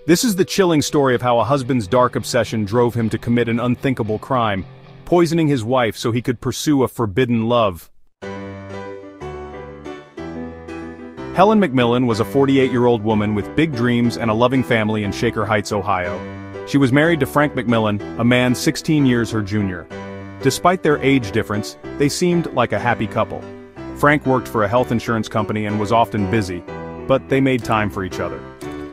This is the chilling story of how a husband's dark obsession drove him to commit an unthinkable crime, poisoning his wife so he could pursue a forbidden love. Helen McMillan was a 48-year-old woman with big dreams and a loving family in Shaker Heights, Ohio. She was married to Frank McMillan, a man 16 years her junior. Despite their age difference, they seemed like a happy couple. Frank worked for a health insurance company and was often busy, but they made time for each other.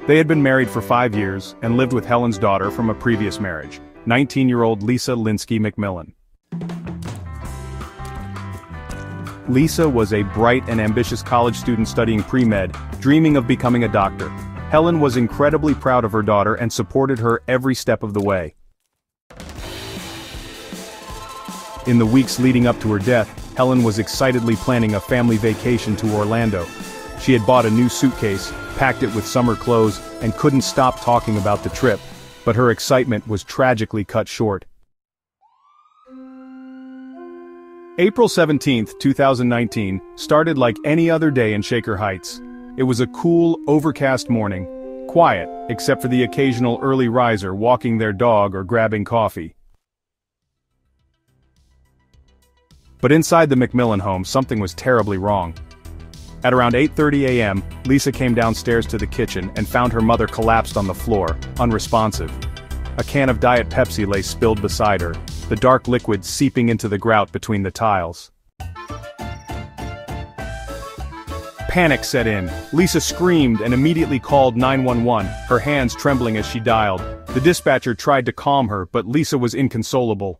They had been married for 5 years and lived with Helen's daughter from a previous marriage, 19-year-old Lisa Linsky McMillan. Lisa was a bright and ambitious college student studying pre-med, dreaming of becoming a doctor. Helen was incredibly proud of her daughter and supported her every step of the way. In the weeks leading up to her death, Helen was excitedly planning a family vacation to Orlando. She had bought a new suitcase, packed it with summer clothes, and couldn't stop talking about the trip, but her excitement was tragically cut short. April 17, 2019, started like any other day in Shaker Heights. It was a cool, overcast morning, quiet, except for the occasional early riser walking their dog or grabbing coffee. But inside the McMillan home, something was terribly wrong. At around 8:30 a.m., Lisa came downstairs to the kitchen and found her mother collapsed on the floor, unresponsive. A can of Diet Pepsi lay spilled beside her, the dark liquid seeping into the grout between the tiles. Panic set in. Lisa screamed and immediately called 911, her hands trembling as she dialed. The dispatcher tried to calm her, but Lisa was inconsolable.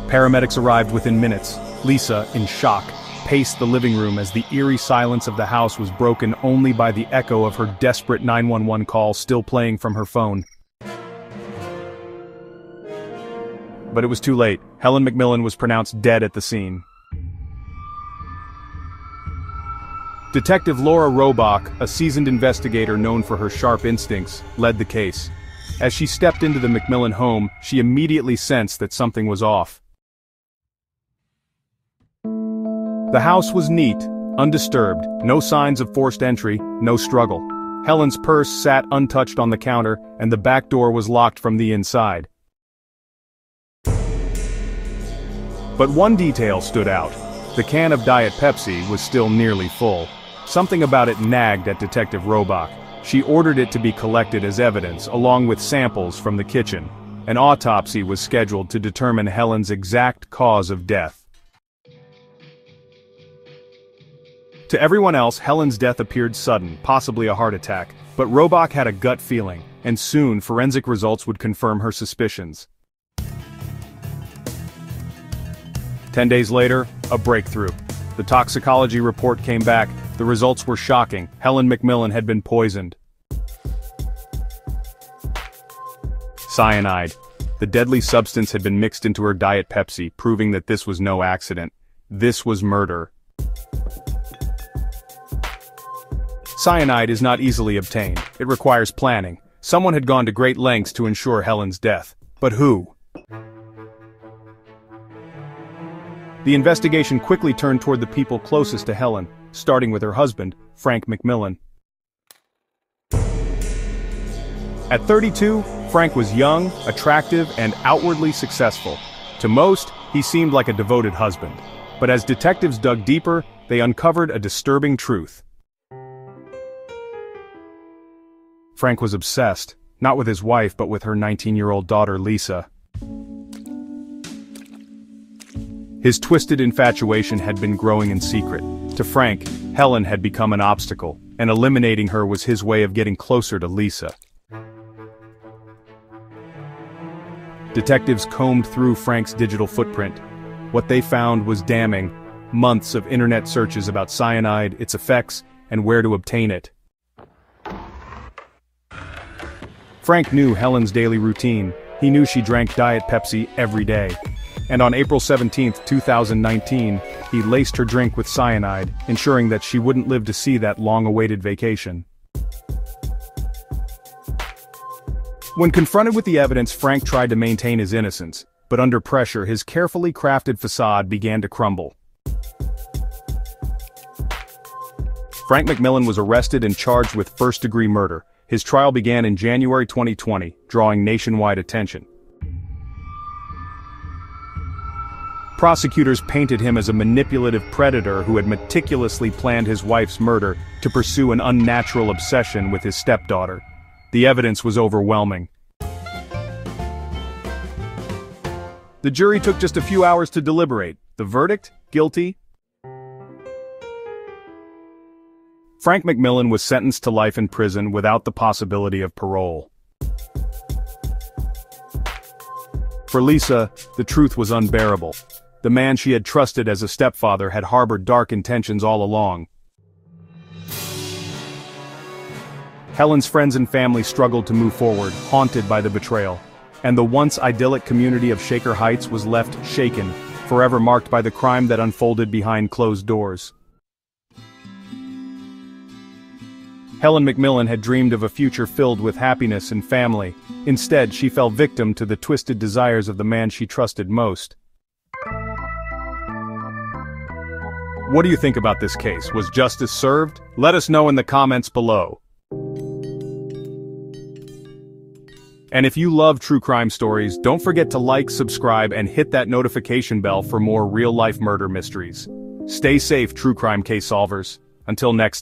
Paramedics arrived within minutes. Lisa, in shock, paced the living room as the eerie silence of the house was broken only by the echo of her desperate 911 call still playing from her phone. But it was too late. Helen McMillan was pronounced dead at the scene. Detective Laura Robach, a seasoned investigator known for her sharp instincts, led the case. As she stepped into the McMillan home, she immediately sensed that something was off. The house was neat, undisturbed, no signs of forced entry, no struggle. Helen's purse sat untouched on the counter, and the back door was locked from the inside. But one detail stood out. The can of Diet Pepsi was still nearly full. Something about it nagged at Detective Robach. She ordered it to be collected as evidence, along with samples from the kitchen. An autopsy was scheduled to determine Helen's exact cause of death. To everyone else, Helen's death appeared sudden, possibly a heart attack, but Robach had a gut feeling, and soon forensic results would confirm her suspicions. 10 days later, a breakthrough. The toxicology report came back. The results were shocking. Helen McMillan had been poisoned. Cyanide. The deadly substance had been mixed into her Diet Pepsi, proving that this was no accident. This was murder. Cyanide is not easily obtained. It requires planning. Someone had gone to great lengths to ensure Helen's death. But who? The investigation quickly turned toward the people closest to Helen, starting with her husband, Frank McMillan. At 32, Frank was young, attractive, and outwardly successful. To most, he seemed like a devoted husband. But as detectives dug deeper, they uncovered a disturbing truth. Frank was obsessed, not with his wife but with her 19-year-old daughter Lisa. His twisted infatuation had been growing in secret. To Frank, Helen had become an obstacle, and eliminating her was his way of getting closer to Lisa. Detectives combed through Frank's digital footprint. What they found was damning. Months of internet searches about cyanide, its effects, and where to obtain it. Frank knew Helen's daily routine. He knew she drank Diet Pepsi every day. And on April 17, 2019, he laced her drink with cyanide, ensuring that she wouldn't live to see that long-awaited vacation. When confronted with the evidence, Frank tried to maintain his innocence, but under pressure, his carefully crafted facade began to crumble. Frank McMillan was arrested and charged with first-degree murder. His trial began in January 2020, drawing nationwide attention. Prosecutors painted him as a manipulative predator who had meticulously planned his wife's murder to pursue an unnatural obsession with his stepdaughter. The evidence was overwhelming. The jury took just a few hours to deliberate. The verdict? Guilty. Frank McMillan was sentenced to life in prison without the possibility of parole. For Lisa, the truth was unbearable. The man she had trusted as a stepfather had harbored dark intentions all along. Helen's friends and family struggled to move forward, haunted by the betrayal. And the once idyllic community of Shaker Heights was left shaken, forever marked by the crime that unfolded behind closed doors. Helen McMillan had dreamed of a future filled with happiness and family. Instead, she fell victim to the twisted desires of the man she trusted most. What do you think about this case? Was justice served? Let us know in the comments below. And if you love true crime stories, don't forget to like, subscribe, and hit that notification bell for more real-life murder mysteries. Stay safe, true crime case solvers. Until next time.